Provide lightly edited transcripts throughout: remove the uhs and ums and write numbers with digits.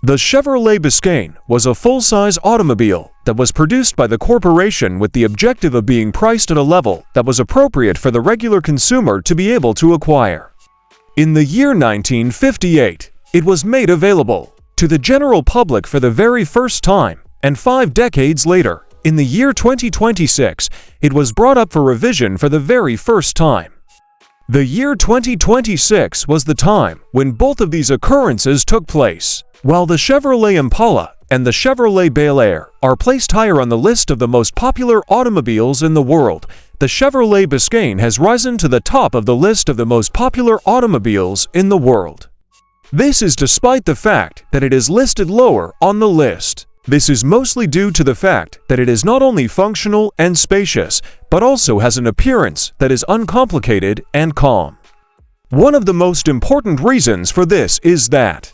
The Chevrolet Biscayne was a full-size automobile that was produced by the corporation with the objective of being priced at a level that was appropriate for the regular consumer to be able to acquire. In the year 1958, it was made available to the general public for the very first time, and 5 decades later, in the year 2026, it was brought up for revision for the very first time. The year 2026 was the time when both of these occurrences took place. While the Chevrolet Impala and the Chevrolet Bel Air are placed higher on the list of the most popular automobiles in the world, the Chevrolet Biscayne has risen to the top of the list of the most popular automobiles in the world. This is despite the fact that it is listed lower on the list. This is mostly due to the fact that it is not only functional and spacious, but also has an appearance that is uncomplicated and calm. One of the most important reasons for this is that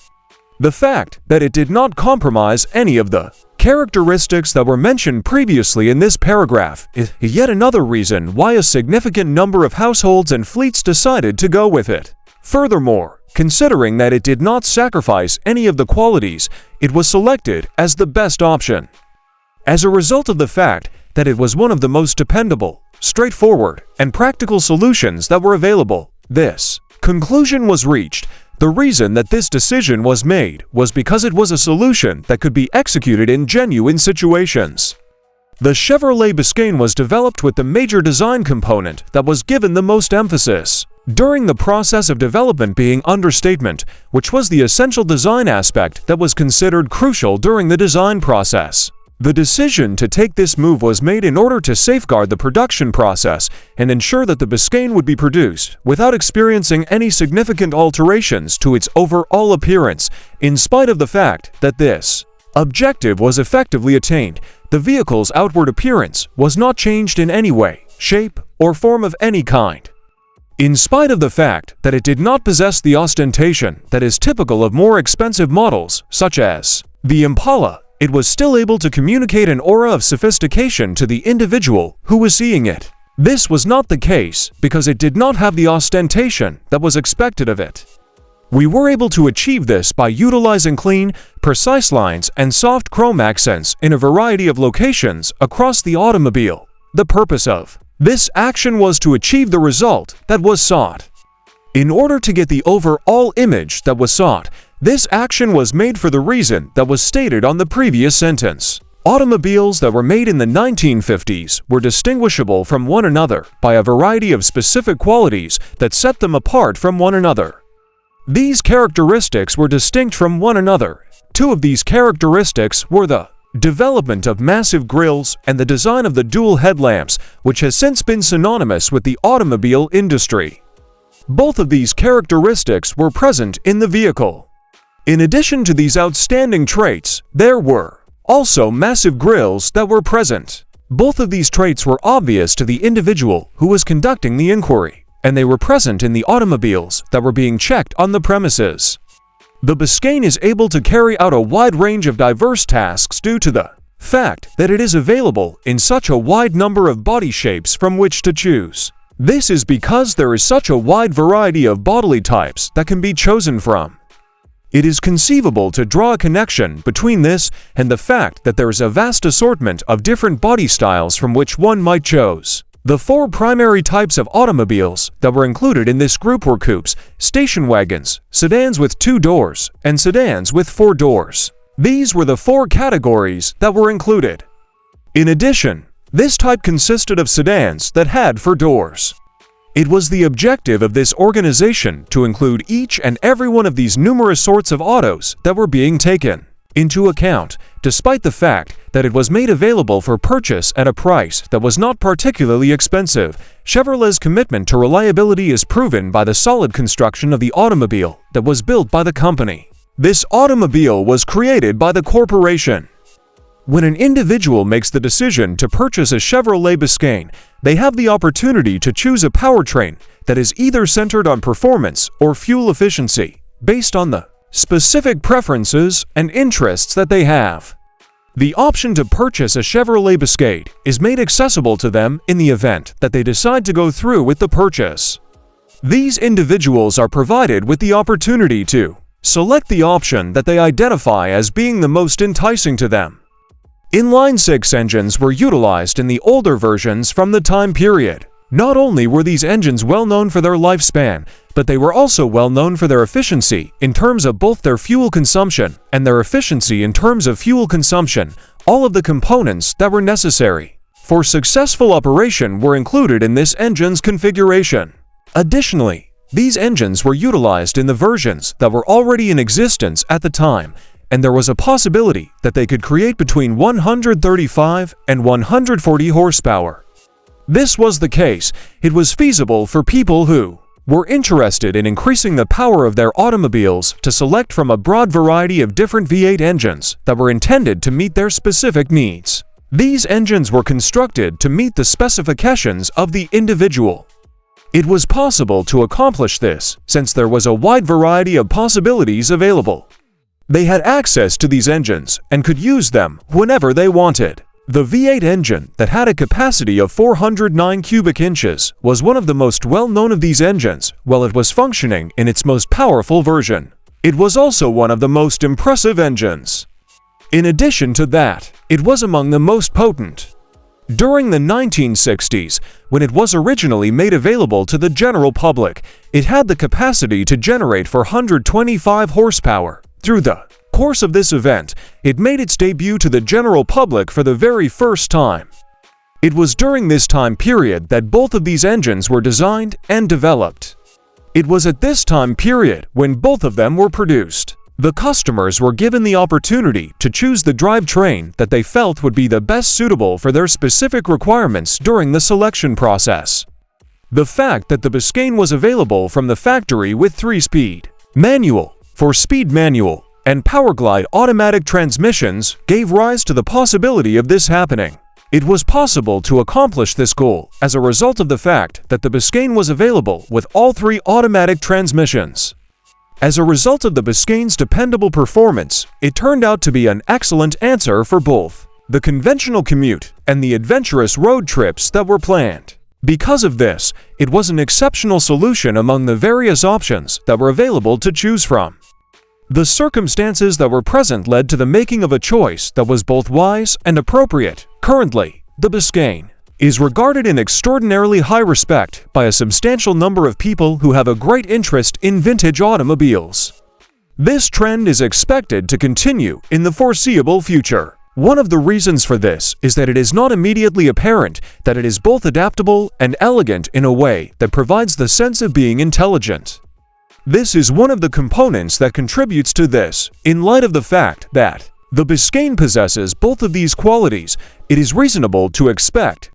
the fact that it did not compromise any of the characteristics that were mentioned previously in this paragraph is yet another reason why a significant number of households and fleets decided to go with it. Furthermore, considering that it did not sacrifice any of the qualities, it was selected as the best option. As a result of the fact that it was one of the most dependable, straightforward, and practical solutions that were available, this conclusion was reached. The reason that this decision was made was because it was a solution that could be executed in genuine situations. The Chevrolet Biscayne was developed with the major design component that was given the most emphasis during the process of development being understatement, which was the essential design aspect that was considered crucial during the design process. The decision to take this move was made in order to safeguard the production process and ensure that the Biscayne would be produced without experiencing any significant alterations to its overall appearance. In spite of the fact that this objective was effectively attained, the vehicle's outward appearance was not changed in any way, shape, or form of any kind. In spite of the fact that it did not possess the ostentation that is typical of more expensive models, such as the Impala, it was still able to communicate an aura of sophistication to the individual who was seeing it. This was not the case because it did not have the ostentation that was expected of it. We were able to achieve this by utilizing clean, precise lines and soft chrome accents in a variety of locations across the automobile. The purpose of this action was to achieve the result that was sought. In order to get the overall image that was sought, this action was made for the reason that was stated on the previous sentence. Automobiles that were made in the 1950s were distinguishable from one another by a variety of specific qualities that set them apart from one another. These characteristics were distinct from one another. 2 of these characteristics were the development of massive grilles and the design of the dual headlamps, which has since been synonymous with the automobile industry. Both of these characteristics were present in the vehicle. In addition to these outstanding traits, there were also massive grilles that were present. Both of these traits were obvious to the individual who was conducting the inquiry, and they were present in the automobiles that were being checked on the premises. The Biscayne is able to carry out a wide range of diverse tasks due to the fact that it is available in such a wide number of body shapes from which to choose. This is because there is such a wide variety of bodily types that can be chosen from. It is conceivable to draw a connection between this and the fact that there is a vast assortment of different body styles from which one might choose. The 4 primary types of automobiles that were included in this group were coupes, station wagons, sedans with 2 doors, and sedans with 4 doors. These were the 4 categories that were included. In addition, this type consisted of sedans that had 4 doors. It was the objective of this organization to include each and every one of these numerous sorts of autos that were being taken into account, despite the fact that it was made available for purchase at a price that was not particularly expensive. Chevrolet's commitment to reliability is proven by the solid construction of the automobile that was built by the company. This automobile was created by the corporation. When an individual makes the decision to purchase a Chevrolet Biscayne, they have the opportunity to choose a powertrain that is either centered on performance or fuel efficiency, based on the specific preferences and interests that they have. The option to purchase a Chevrolet Biscayne is made accessible to them in the event that they decide to go through with the purchase. These individuals are provided with the opportunity to select the option that they identify as being the most enticing to them. Inline-six engines were utilized in the older versions from the time period. Not only were these engines well known for their lifespan, but they were also well known for their efficiency in terms of both their fuel consumption and their efficiency in terms of fuel consumption. All of the components that were necessary for successful operation were included in this engine's configuration. Additionally, these engines were utilized in the versions that were already in existence at the time, and there was a possibility that they could create between 135 and 140 horsepower. This was the case. It was feasible for people who were interested in increasing the power of their automobiles to select from a broad variety of different V8 engines that were intended to meet their specific needs. These engines were constructed to meet the specifications of the individual. It was possible to accomplish this since there was a wide variety of possibilities available. They had access to these engines and could use them whenever they wanted. The V8 engine that had a capacity of 409 cubic inches was one of the most well-known of these engines while it was functioning in its most powerful version. It was also one of the most impressive engines. In addition to that, it was among the most potent. During the 1960s, when it was originally made available to the general public, it had the capacity to generate 425 horsepower. Through the course of this event, it made its debut to the general public for the very first time. It was during this time period that both of these engines were designed and developed. It was at this time period when both of them were produced. The customers were given the opportunity to choose the drivetrain that they felt would be the best suitable for their specific requirements during the selection process. The fact that the Biscayne was available from the factory with 3-speed, manual, 4-speed manual, and Powerglide automatic transmissions gave rise to the possibility of this happening. It was possible to accomplish this goal as a result of the fact that the Biscayne was available with all 3 automatic transmissions. As a result of the Biscayne's dependable performance, it turned out to be an excellent answer for both the conventional commute and the adventurous road trips that were planned. Because of this, it was an exceptional solution among the various options that were available to choose from. The circumstances that were present led to the making of a choice that was both wise and appropriate. Currently, the Biscayne is regarded in extraordinarily high respect by a substantial number of people who have a great interest in vintage automobiles. This trend is expected to continue in the foreseeable future. One of the reasons for this is that it is not immediately apparent that it is both adaptable and elegant in a way that provides the sense of being intelligent. This is one of the components that contributes to this. In light of the fact that the Biscayne possesses both of these qualities, it is reasonable to expect